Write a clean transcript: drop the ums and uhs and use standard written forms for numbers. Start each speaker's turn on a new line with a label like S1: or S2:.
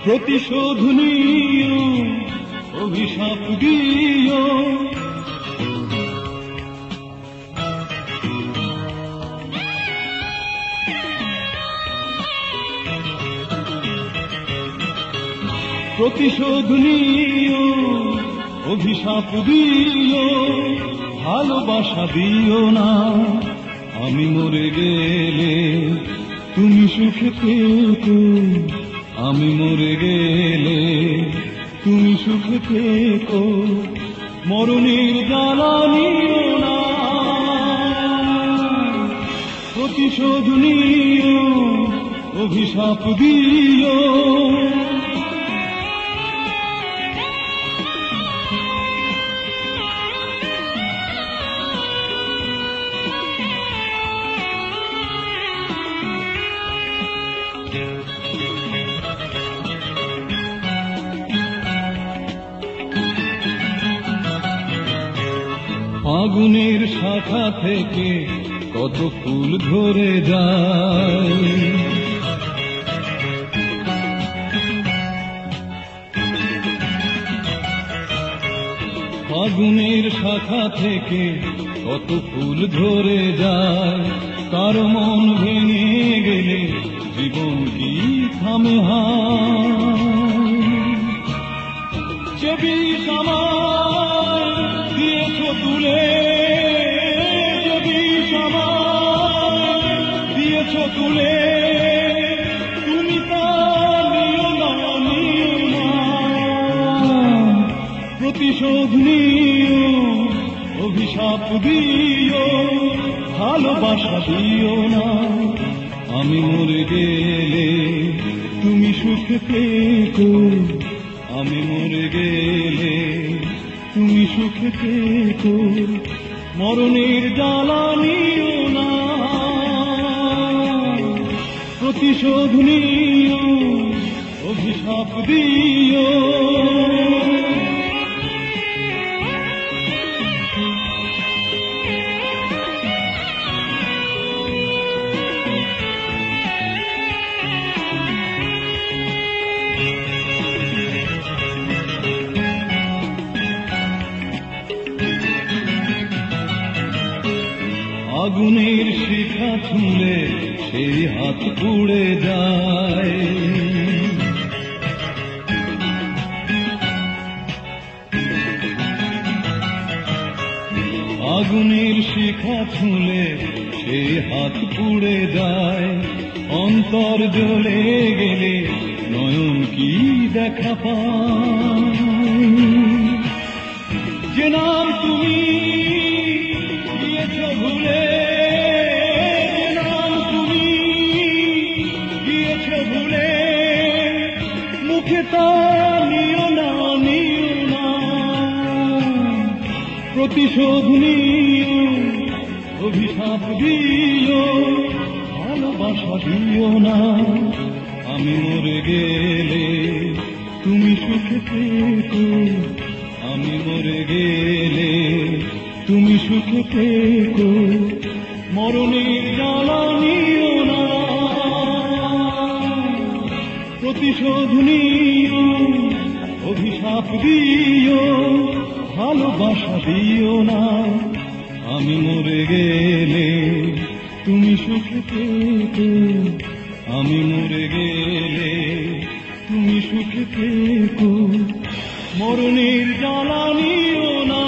S1: প্রতিশোধ নিও, অভিশাপ দিও, প্রতিশোধ নিও, অভিশাপ দিও, ভালোবাসা দিও না। আমি মরে গেলে তুমি সুখে থেকো, আমি মরে গেলে তুমি সুখে থেকো, মরণের জ্বালা নিও না। প্রতিশোধ নিও, অভিশাপ দিও, ফাগুনের শাখা থেকে কত ফুল ঝরে যায়, ফাগুনের শাখা থেকে কত ফুল ঝরে যায়। তার মন ভেঙে গেলে জীবন কি থামে হায়? যে বিষ আমায় দিয়েছ তুলে, যে বিষ আমায় দিয়েছ তুলে, তুমি তা নিও না, নিও না। প্রতিশোধ নিও, অভিশাপ দিও, ভালোবাসা দিও না। আমি মরে গেলে তুমি সুখে থেকো, আমি মরে গেলে তুমি সুখে থেকো, মরণের জ্বালা নিও না। প্রতিশোধ নিও, অভিশাপ দিও, আগুনের শিখা ছুঁলে সেই হাত পুড়ে যায়, আগুনের শিখা ছুঁলে সেই হাত পুড়ে যায়। অন্তর জ্বলে গেলে নয়ন কি দেখা পায়? যে নাম তুমি দিয়েছ ভুলে, যে নাম তুমি দিয়েছ ভুলে, মুখে তা নিও না, নিও না। প্রতিশোধ নিও, অভিশাপ দিও, ভালোবাসা দিও না। আমি মরে গেলে তুমি সুখে থেকো, আমি মরে গেলে তুমি সুখে থেকো, মরণের জ্বালা নিও না। প্রতিশোধ নিও, অভিশাপ দিও, ভালোবাসা দিও না। আমি মরে গেলে তুমি সুখে থেকো, আমি মরে গেলে তুমি সুখে থেকো, মরণের জ্বালা নিও না।